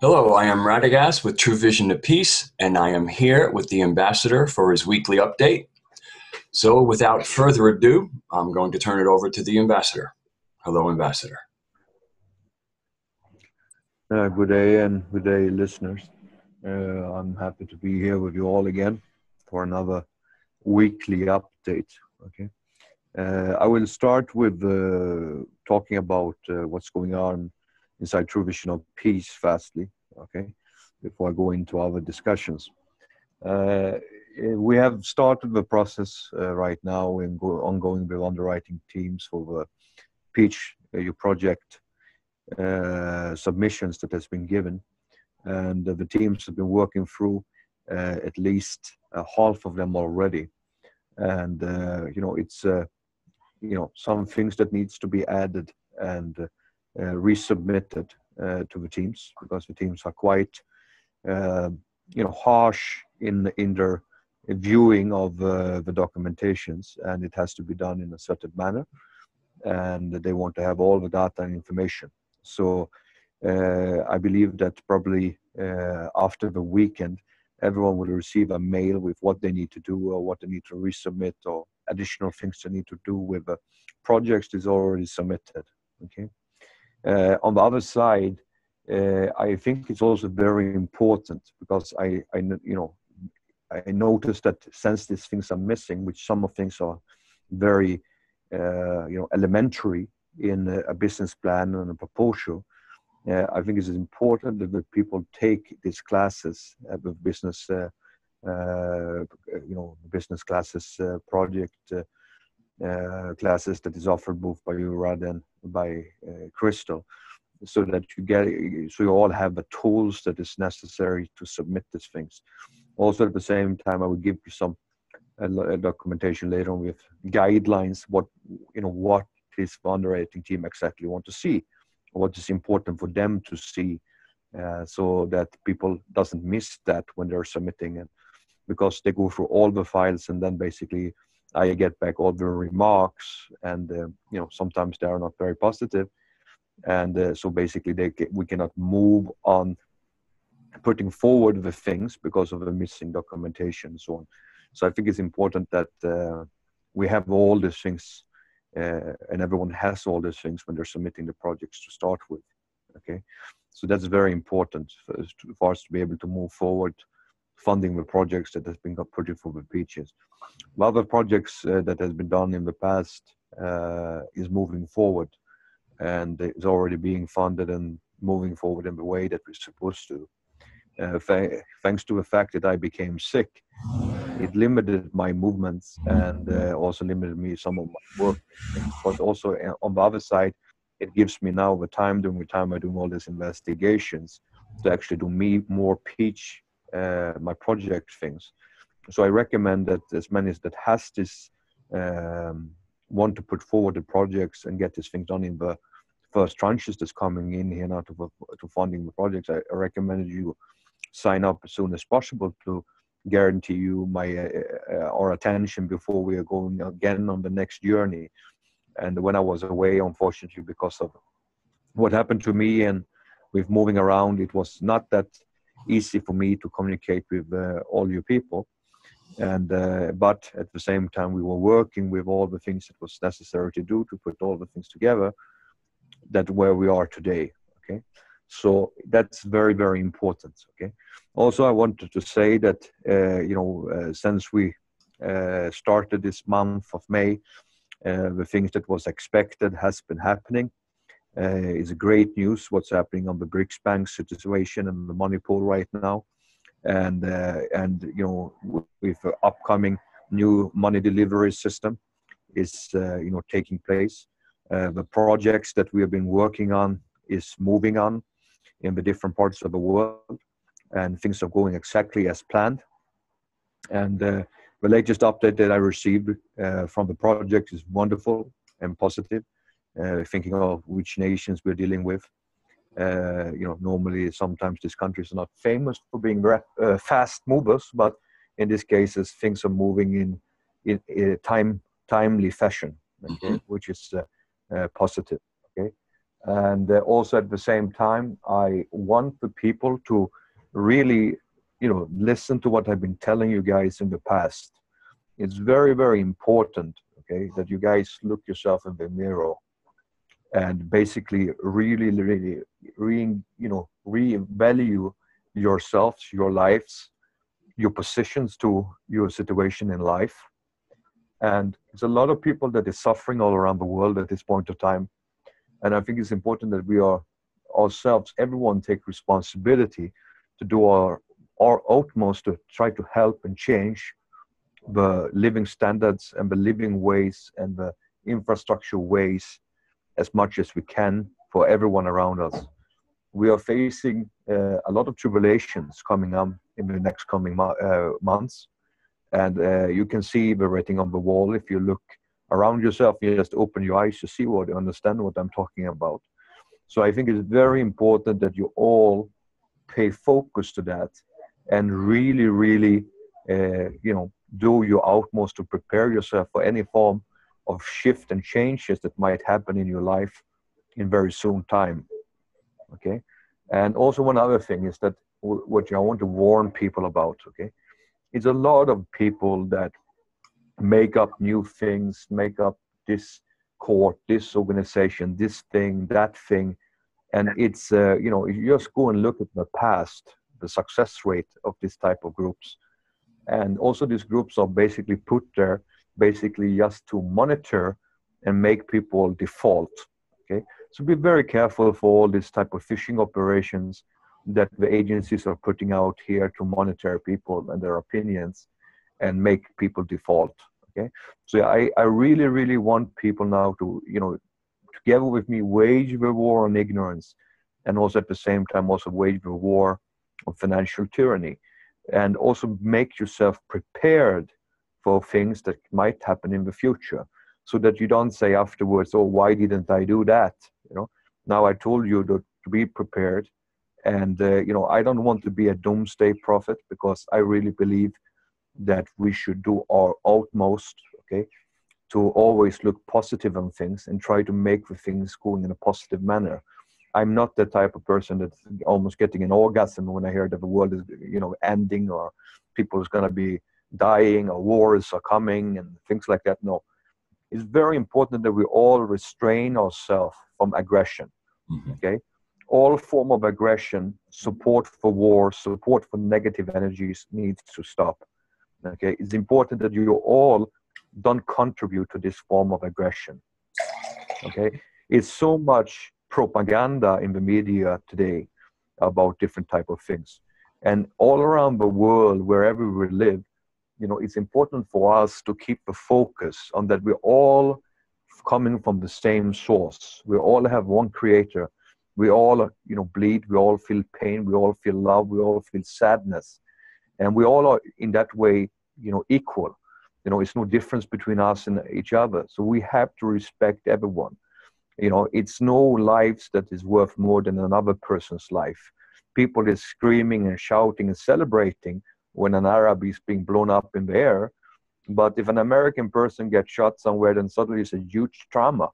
Hello, I am Radagast with True Vision to Peace, and I am here with the ambassador for his weekly update. So without further ado, I'm going to turn it over to the ambassador. Hello, ambassador. Good day and good day, listeners. I'm happy to be here with you all again for another weekly update. Okay, I will start with talking about what's going on inside True Vision of Peace fastly. Okay, before I go into other discussions, we have started the process right now and ongoing with underwriting teams for the pitch your project submissions that has been given, and the teams have been working through at least half of them already. And it's some things that needs to be added and resubmitted to the teams, because the teams are quite harsh in their viewing of the documentations, and it has to be done in a certain manner, and they want to have all the data and information. So I believe that probably after the weekend, everyone will receive a mail with what they need to do or what they need to resubmit or additional things they need to do with the projects that is already submitted. Okay. On the other side, I think it's also very important, because I noticed that since these things are missing, which some of things are very elementary in a business plan and a proposal, I think it's important that the people take these classes with business, business classes, project classes that is offered both by you, Rad, and by Crystal, so that you all have the tools that is necessary to submit these things. Also, at the same time, I will give you some documentation later on with guidelines, what this underwriting team exactly want to see, what is important for them to see, so that people doesn't miss that when they're submitting it, because they go through all the files and then basically I get back all the remarks, and sometimes they are not very positive, and so basically we cannot move on putting forward the things because of the missing documentation and so on. So I think it's important that we have all these things, and everyone has all these things when they're submitting the projects to start with. Okay, so that's very important for us to be able to move forward, funding the projects that has been put in for the pitches. While the projects that has been done in the past is moving forward, and is already being funded and moving forward in the way that we're supposed to. Thanks to the fact that I became sick, it limited my movements and also limited me some of my work things. But also on the other side, it gives me now the time during the time I'm doing all these investigations to actually do more pitch my project things. So I recommend that as many as that has this want to put forward the projects and get these things done in the first tranches that's coming in here now to funding the projects, I recommend you sign up as soon as possible to guarantee you our attention before we are going again on the next journey. And when I was away, unfortunately, because of what happened to me and with moving around, it was not that easy for me to communicate with all you people. And but at the same time, we were working with all the things that was necessary to do to put all the things together, that where we are today. Okay, so that's very, very important. Okay, also I wanted to say that since we started this month of May, the things that was expected has been happening. It's great news what's happening on the BRICS bank situation and the money pool right now, and with the upcoming new money delivery system is taking place. The projects that we have been working on is moving on in the different parts of the world, and things are going exactly as planned. And the latest update that I received from the project is wonderful and positive, thinking of which nations we're dealing with. Normally sometimes these countries are not famous for being fast movers, but in these cases things are moving in a timely fashion, okay, which is positive. Okay, And also at the same time, I want the people to really, listen to what I've been telling you guys in the past. It's very, very important, okay, that you guys look yourself in the mirror and basically really, really, revalue yourselves, your lives, your positions to your situation in life. And there's a lot of people that is suffering all around the world at this point of time. And I think it's important that we are ourselves, everyone take responsibility to do our utmost to try to help and change the living standards and the living ways and the infrastructure ways as much as we can for everyone around us. We are facing a lot of tribulations coming up in the next coming months. And you can see the writing on the wall. If you look around yourself, you just open your eyes to see understand what I'm talking about. So I think it's very important that you all pay focus to that and really, really, do your utmost to prepare yourself for any form of shift and changes that might happen in your life in very soon time. Okay. And also one other thing is that what I want to warn people about, okay, it's a lot of people that make up new things, make up this court, this organization, this thing, that thing. And it's, if you just go and look at the past, the success rate of this type of groups. And also these groups are basically put there basically just to monitor and make people default. Okay, so be very careful for all this type of phishing operations that the agencies are putting out here to monitor people and their opinions and make people default. Okay, so I really, really want people now to, together with me, wage the war on ignorance, and also at the same time also wage the war on financial tyranny, and also make yourself prepared for things that might happen in the future, so that you don't say afterwards, oh, why didn't I do that? Now I told you to be prepared. And I don't want to be a doomsday prophet, because I really believe that we should do our utmost, okay, to always look positive on things and try to make the things going in a positive manner. I'm not the type of person that's almost getting an orgasm when I hear that the world is, ending, or people is going to be dying, or wars are coming and things like that. No, it's very important that we all restrain ourselves from aggression. Okay, all form of aggression, support for war, support for negative energies needs to stop. Okay, it's important that you all don't contribute to this form of aggression. Okay, it's so much propaganda in the media today about different type of things, and all around the world, wherever we live, it's important for us to keep the focus on that we're all coming from the same source. We all have one creator. We all, bleed. We all feel pain. We all feel love. We all feel sadness, and we all are in that way, equal. It's no difference between us and each other. So we have to respect everyone. It's no lives that is worth more than another person's life. People is screaming and shouting and celebrating when an Arab is being blown up in the air. But if an American person gets shot somewhere, then suddenly it's a huge trauma.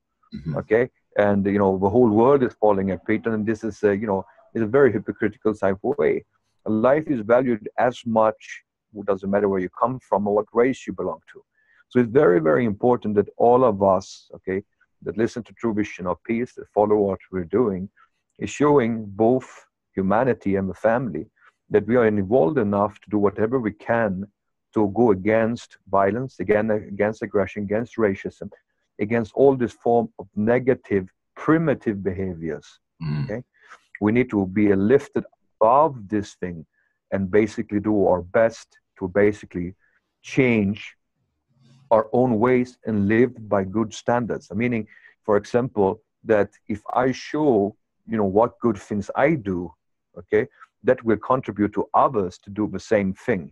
Okay. And, the whole world is falling apart. And this is, it's a very hypocritical type of way. Life is valued as much. It doesn't matter where you come from or what race you belong to. So it's very, very important that all of us, okay, that listen to True Vision of Peace, that follow what we're doing, is showing both humanity and the family that we are involved enough to do whatever we can to go against violence, against aggression, against racism, against all this form of negative, primitive behaviors. Okay, we need to be lifted above this thing and basically do our best to basically change our own ways and live by good standards. Meaning, for example, that if I show, what good things I do, okay, that will contribute to others to do the same thing.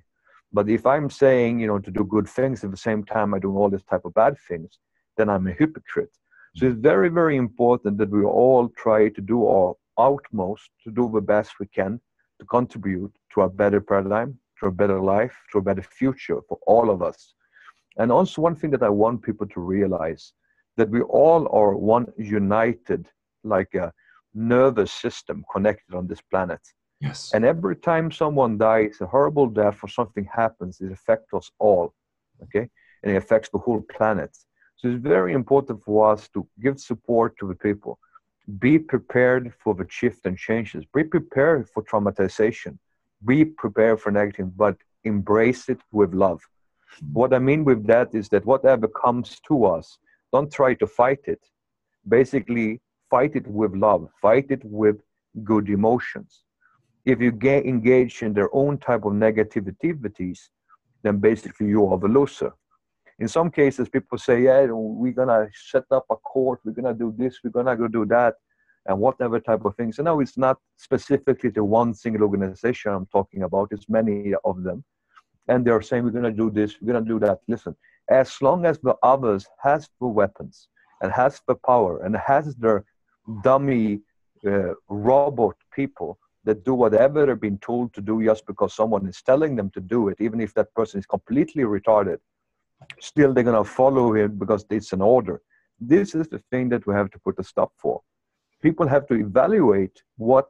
But if I'm saying, to do good things at the same time I do all this type of bad things, then I'm a hypocrite. So it's very, very important that we all try to do our utmost to do the best we can to contribute to a better paradigm, to a better life, to a better future for all of us. And also one thing that I want people to realize, that we all are one united like a nervous system connected on this planet. Yes. And every time someone dies, a horrible death or something happens, it affects us all, okay? And it affects the whole planet. So it's very important for us to give support to the people. Be prepared for the shift and changes. Be prepared for traumatization. Be prepared for negative, but embrace it with love. What I mean with that is that whatever comes to us, don't try to fight it. Basically, fight it with love. Fight it with good emotions. If you get engaged in their own type of negativities, then basically you are the loser. In some cases, people say, yeah, we're going to set up a court, we're going to do this, we're going to go do that, and whatever type of things. And now it's not specifically the one single organization I'm talking about, it's many of them. And they're saying, we're going to do this, we're going to do that. Listen, as long as the others has the weapons and has the power and has their dummy robot people that do whatever they're being told to do just because someone is telling them to do it, even if that person is completely retarded, still they're going to follow him because it's an order. This is the thing that we have to put a stop for. People have to evaluate what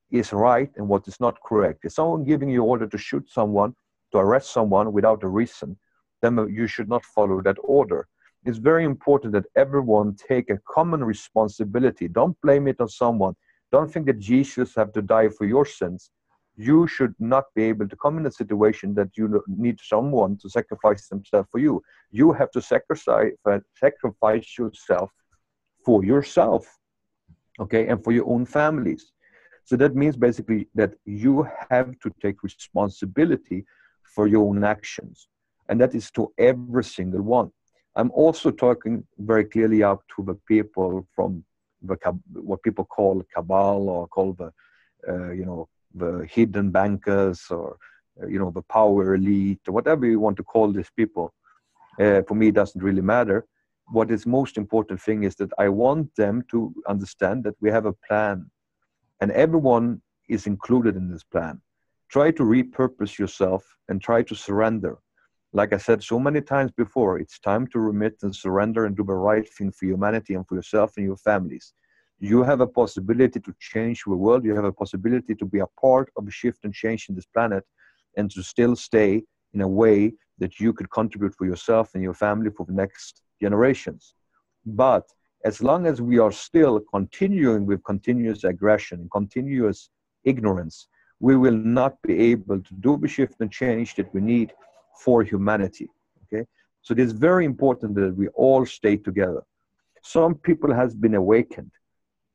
is right and what is not correct. If someone giving you order to shoot someone, to arrest someone without a reason, then you should not follow that order. It's very important that everyone take a common responsibility. Don't blame it on someone. Don't think that Jesus have to die for your sins. You should not be able to come in a situation that you need someone to sacrifice themselves for you. You have to sacrifice yourself for yourself, okay, and for your own families. So that means basically that you have to take responsibility for your own actions. And that is to every single one. I'm also talking very clearly out to the people from what people call cabal, or call the, the hidden bankers, or, the power elite, or whatever you want to call these people. For me, it doesn't really matter. What is most important thing is that I want them to understand that we have a plan, and everyone is included in this plan. Try to repurpose yourself and try to surrender. Like I said so many times before, it's time to remit and surrender and do the right thing for humanity and for yourself and your families. You have a possibility to change the world. You have a possibility to be a part of a shift and change in this planet, and to still stay in a way that you could contribute for yourself and your family for the next generations. But as long as we are still continuing with continuous aggression and continuous ignorance, we will not be able to do the shift and change that we need for humanity. Okay, so it is very important that we all stay together. Some people has been awakened,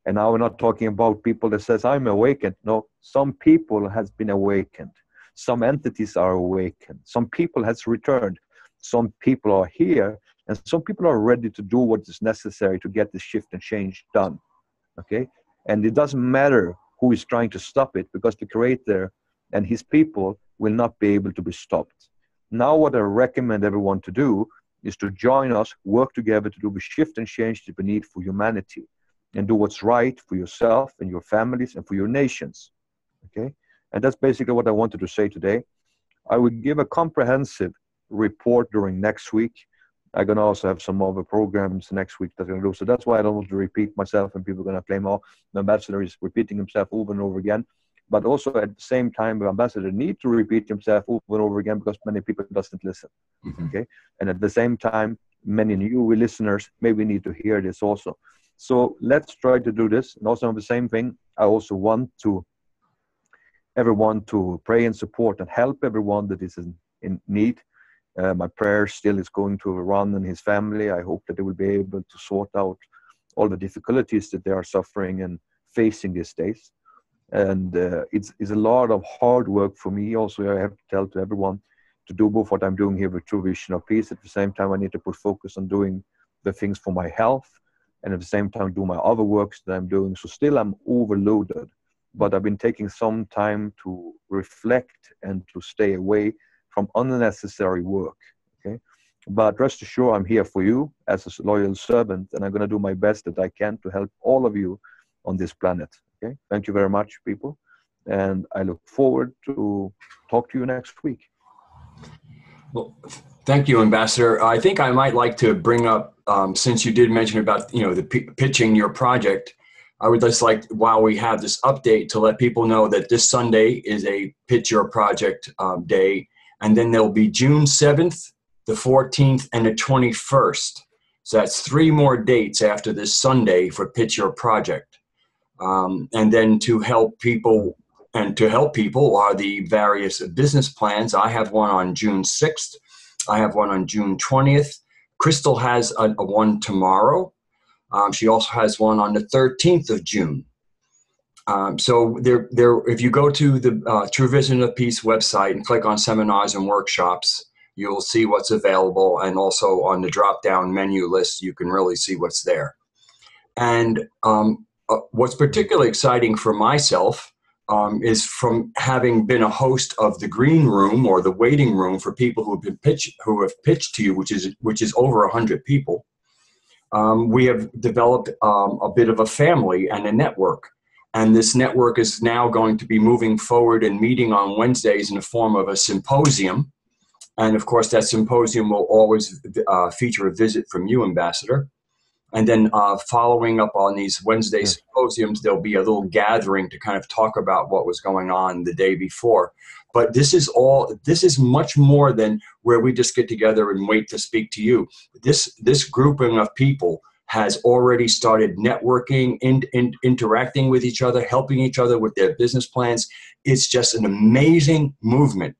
and now we're not talking about people that says I'm awakened. No, some people has been awakened. Some entities are awakened. Some people has returned. Some people are here, and some people are ready to do what is necessary to get the shift and change done. Okay, and it doesn't matter who is trying to stop it, because the Creator and his people will not be able to be stopped. Now what I recommend everyone to do is to join us, work together to do the shift and change that we need for humanity, and do what's right for yourself and your families and for your nations. Okay, and that's basically what I wanted to say today. I will give a comprehensive report during next week. I'm going to also have some other programs next week that I'm going to do. So that's why I don't want to repeat myself, and people are going to claim, oh, the ambassador is repeating himself over and over again. But also at the same time, the ambassador needs to repeat himself over and over again, because many people doesn't listen. Mm-hmm. Okay. And at the same time, many new listeners maybe need to hear this also. So let's try to do this. And also on the same thing, I also want everyone to pray and support and help everyone that is in need. My prayer still is going to Ron and his family. I hope that they will be able to sort out all the difficulties that they are suffering and facing these days. And it's a lot of hard work for me. Also, I have to tell to everyone to do both what I'm doing here with True Vision of Peace. At the same time, I need to put focus on doing the things for my health, and at the same time do my other works that I'm doing. So still I'm overloaded, but I've been taking some time to reflect and to stay away from unnecessary work. Okay, but rest assured, I'm here for you as a loyal servant, and I'm going to do my best that I can to help all of you on this planet. Okay, thank you very much, people, and I look forward to talk to you next week. Well, thank you, Ambassador. I think I might like to bring up, since you did mention about the pitching your project, I would just like, while we have this update, to let people know that this Sunday is a Pitch Your Project day, and then there'll be June 7th, the 14th, and the 21st. So that's 3 more dates after this Sunday for Pitch Your Project. And then to help people are the various business plans. I have one on June 6th. I have one on June 20th. Crystal has a one tomorrow. She also has one on the 13th of June. So if you go to the True Vision of Peace website and click on seminars and workshops, you'll see what's available. And also on the drop-down menu list, you can really see what's there. And what's particularly exciting for myself is from having been a host of the green room, or the waiting room, for people who have pitched to you, which is over 100 people. We have developed a bit of a family and a network. And this network is now going to be moving forward and meeting on Wednesdays in the form of a symposium. And of course, that symposium will always feature a visit from you, Ambassador. And then following up on these Wednesday symposiums, there'll be a little gathering to kind of talk about what was going on the day before. But this is much more than where we just get together and wait to speak to you. This grouping of people has already started networking, interacting with each other, helping each other with their business plans. It's just an amazing movement.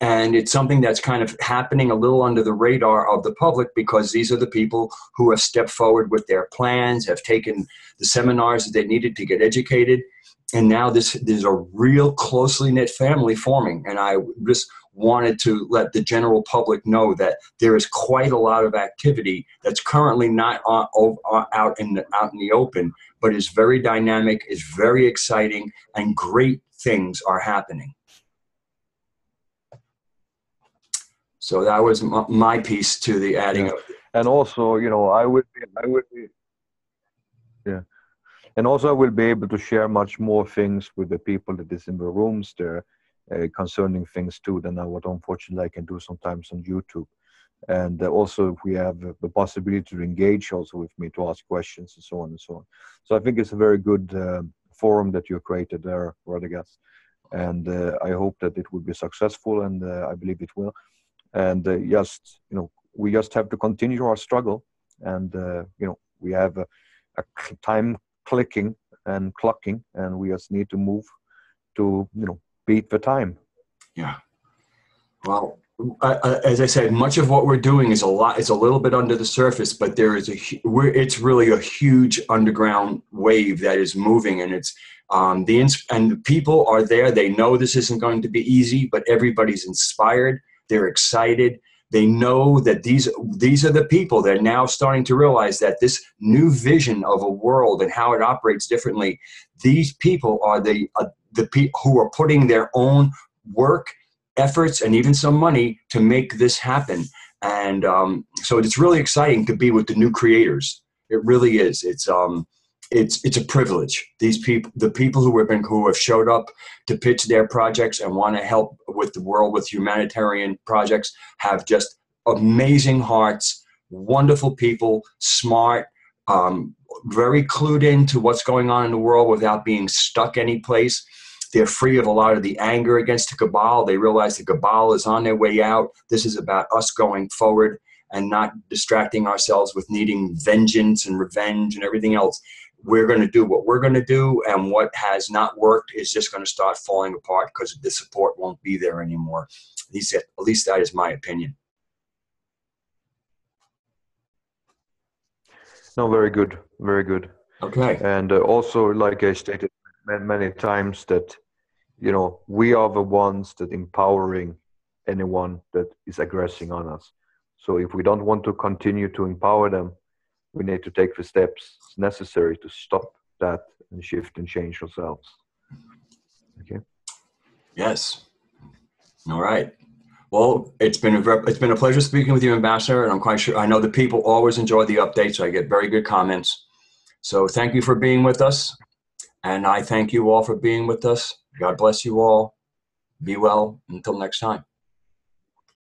And it's something that's kind of happening a little under the radar of the public, because these are the people who have stepped forward with their plans, have taken the seminars that they needed to get educated. And now there's a real closely knit family forming. And I just wanted to let the general public know that there is quite a lot of activity that's currently not out in the open, but is very dynamic, is very exciting, and great things are happening. So that was my piece to the adding of. And also, I would be, and also I will be able to share much more things with the people that is in the rooms there, concerning things too, than what unfortunately I can do sometimes on YouTube. And also, if we have the possibility to engage also with me, to ask questions and so on and so on. So I think it's a very good forum that you created there, Rodriguez. And I hope that it will be successful, and I believe it will. And we just have to continue our struggle, and we have a time clicking and clocking, and we just need to move to beat the time. Yeah. Well, as I said, much of what we're doing is a little bit under the surface, but it's really a huge underground wave that is moving, and it's and the people are there. They know this isn't going to be easy, but everybody's inspired. They're excited. They know that these are the people that are now starting to realize that this new vision of a world and how it operates differently, these people are the people who are putting their own work, efforts, and even some money to make this happen. And so it's really exciting to be with the new creators. It really is. It's a privilege. These people, the people who have showed up to pitch their projects and want to help with the world with humanitarian projects, have just amazing hearts, wonderful people, smart, very clued into what's going on in the world without being stuck any place. They're free of a lot of the anger against the cabal. They realize the cabal is on their way out. This is about us going forward and not distracting ourselves with needing vengeance and revenge and everything else. We're going to do what we're going to do, and what has not worked is just going to start falling apart because the support won't be there anymore. At least that is my opinion. No, very good, very good. Okay. And also, like I stated many times, that we are the ones that empowering anyone that is aggressing on us. So if we don't want to continue to empower them, we need to take the steps necessary to stop that and shift and change ourselves. Okay. Yes. All right. Well, it's been a pleasure speaking with you, Ambassador, and I'm quite sure I know the people always enjoy the updates. So I get very good comments. So thank you for being with us, and I thank you all for being with us. God bless you all. Be well until next time.